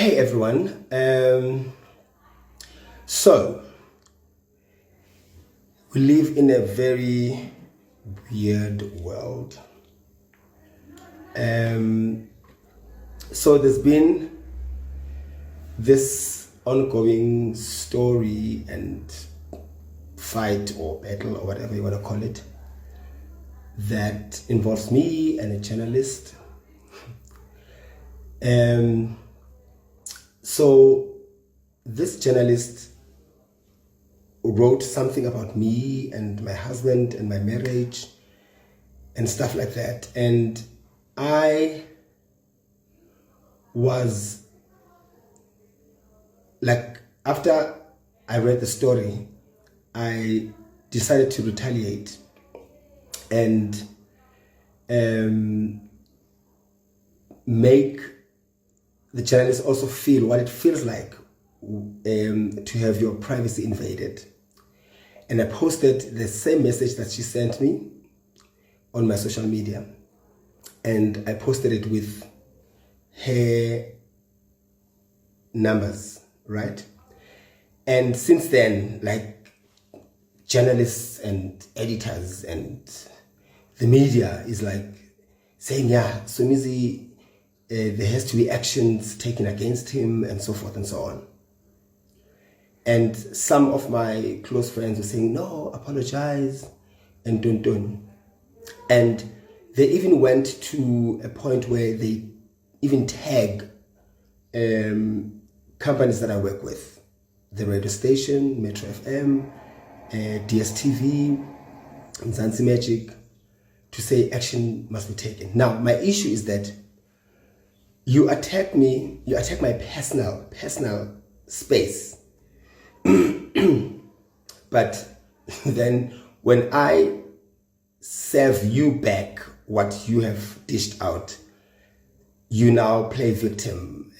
Hey everyone. So we live in a very weird world. So there's been this ongoing story and fight or battle or whatever you want to call it that involves me and a journalist. So this journalist wrote something about me and my husband and my marriage and stuff like that. And I was like, after I read the story, I decided to retaliate and make the journalist also feel what it feels like to have your privacy invaded. And I posted the same message that she sent me on my social media. And I posted it with her numbers, right? And since then, like, journalists and editors and the media is like saying, yeah, Somizi, there has to be actions taken against him and so forth and so on. And some of my close friends were saying, no, apologize and don't. And they even went to a point where they even tag companies that I work with, the radio station, Metro FM, DSTV, Mzansi Magic, to say action must be taken. Now, my issue is that you attack me, you attack my personal space. But then when I serve you back what you have dished out, you now play victim.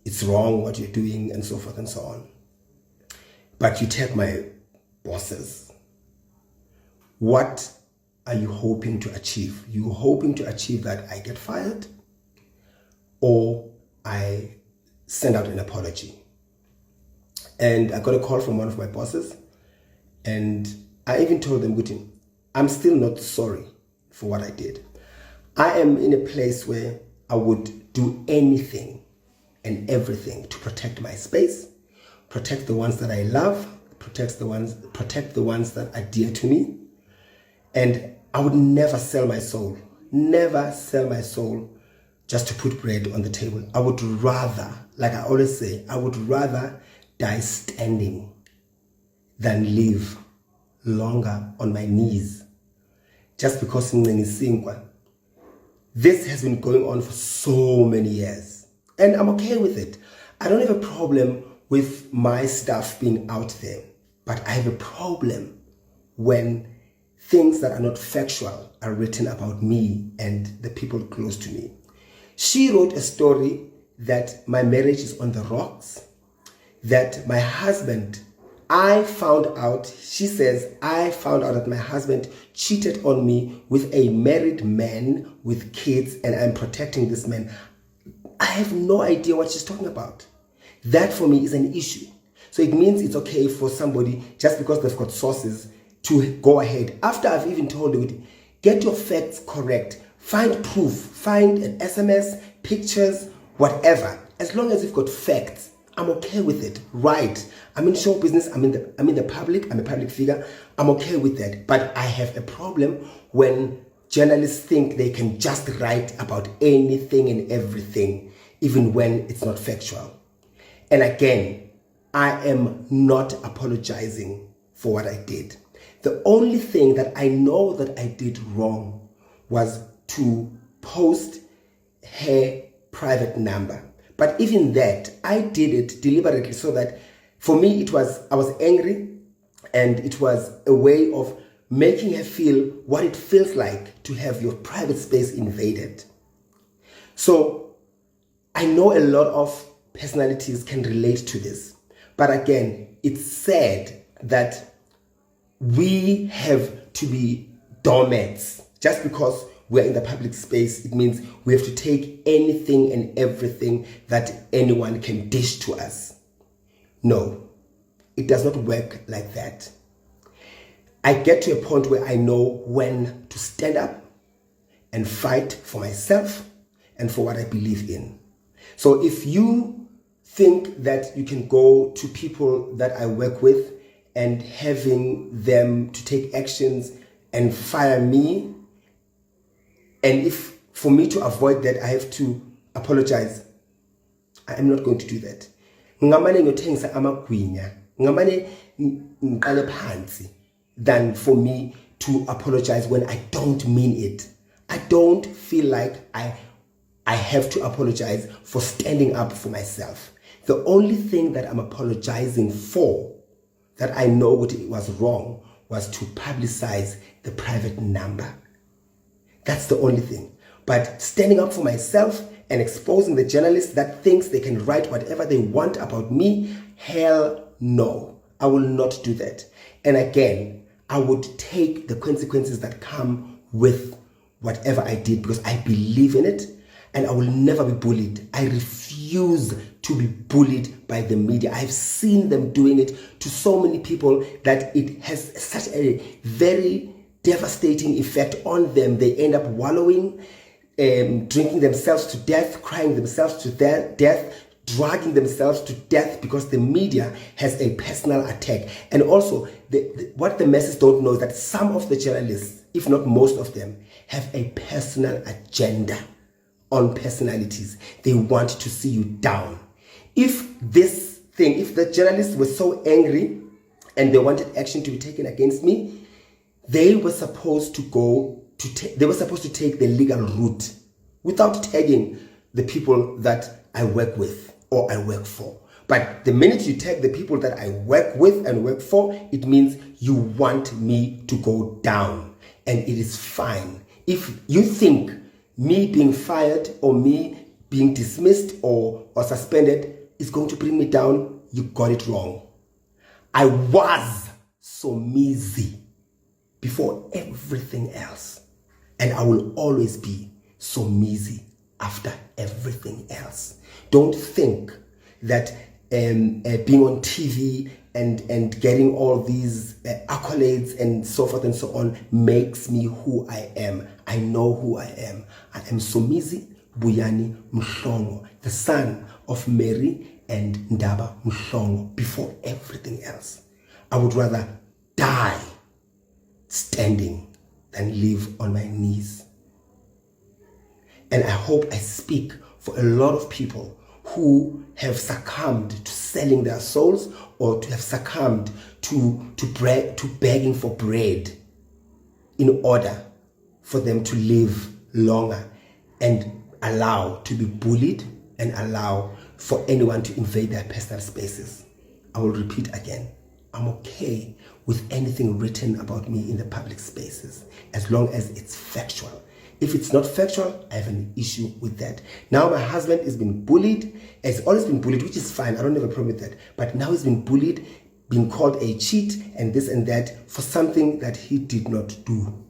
It's wrong what you're doing and so forth and so on. But you take my bosses. What are you hoping to achieve? You hoping to achieve that I get fired or I send out an apology? And I got a call from one of my bosses, and I even told them, I'm still not sorry for what I did. I am in a place where I would do anything and everything to protect my space, protect the ones that I love, protect the ones that are dear to me. And I would never sell my soul just to put bread on the table. I would rather, like I always say, I would rather die standing than live longer on my knees just because this has been going on for so many years, and I'm okay with it. I don't have a problem with my stuff being out there, but I have a problem when things that are not factual are written about me and the people close to me. She wrote a story that my marriage is on the rocks, that my husband, I found out that my husband cheated on me with a married man with kids, and I'm protecting this man. I have no idea what she's talking about. That for me is an issue. So it means it's okay for somebody, just because they've got sources, to go ahead. After I've even told you, get your facts correct, find proof, find an SMS, pictures, whatever. As long as you've got facts, I'm okay with it, right? I'm in show business, I'm in the public, I'm a public figure, I'm okay with that. But I have a problem when journalists think they can just write about anything and everything, even when it's not factual. And again, I am not apologizing for what I did. The only thing that I know that I did wrong was to post her private number. But even that, I did it deliberately so that for me I was angry, and it was a way of making her feel what it feels like to have your private space invaded. So I know a lot of personalities can relate to this. But again, it's sad that we have to be doormats just because we're in the public space, it means we have to take anything and everything that anyone can dish to us. No, it does not work like that. I get to a point where I know when to stand up and fight for myself and for what I believe in. So if you think that you can go to people that I work with and having them to take actions and fire me, and if for me to avoid that I have to apologize, I am not going to do that. Ngamane ngothengisa amagwinya, ngamane ngiqale phansi, than for me to apologize when I don't mean it. I don't feel like I have to apologize for standing up for myself. The only thing that I'm apologizing for, that I know what it was wrong, was to publicize the private number. That's the only thing. But standing up for myself and exposing the journalist that thinks they can write whatever they want about me, hell no. I will not do that. And again, I would take the consequences that come with whatever I did because I believe in it and I will never be bullied. I refuse to be bullied by the media. I've seen them doing it to so many people that it has such a very devastating effect on them. They end up wallowing, drinking themselves to death, crying themselves to death, dragging themselves to death because the media has a personal attack. And also, what the masses don't know is that some of the journalists, if not most of them, have a personal agenda on personalities. They want to see you down. If the journalists were so angry and they wanted action to be taken against me, they were supposed to take the legal route without tagging the people that I work with or I work for. But the minute you tag the people that I work with and work for, it means you want me to go down. And it is fine. If you think me being fired or me being dismissed or suspended is going to bring me down, you got it wrong. I was Somizi before everything else. And I will always be Somizi after everything else. Don't think that being on TV and getting all these accolades and so forth and so on makes me who I am. I know who I am. I am Somizi Buyani Mhlongo, the son of Mary and Ndaba Mhlongo, before everything else. I would rather die standing than live on my knees. And I hope I speak for a lot of people who have succumbed to selling their souls or to have succumbed to begging for bread in order for them to live longer and allow to be bullied and allow for anyone to invade their personal spaces. I will repeat again, I'm okay with anything written about me in the public spaces as long as it's factual. If it's not factual, I have an issue with that. Now my husband has been bullied, has always been bullied, which is fine, I don't have a problem with that. But now he's been bullied, being called a cheat and this and that for something that he did not do.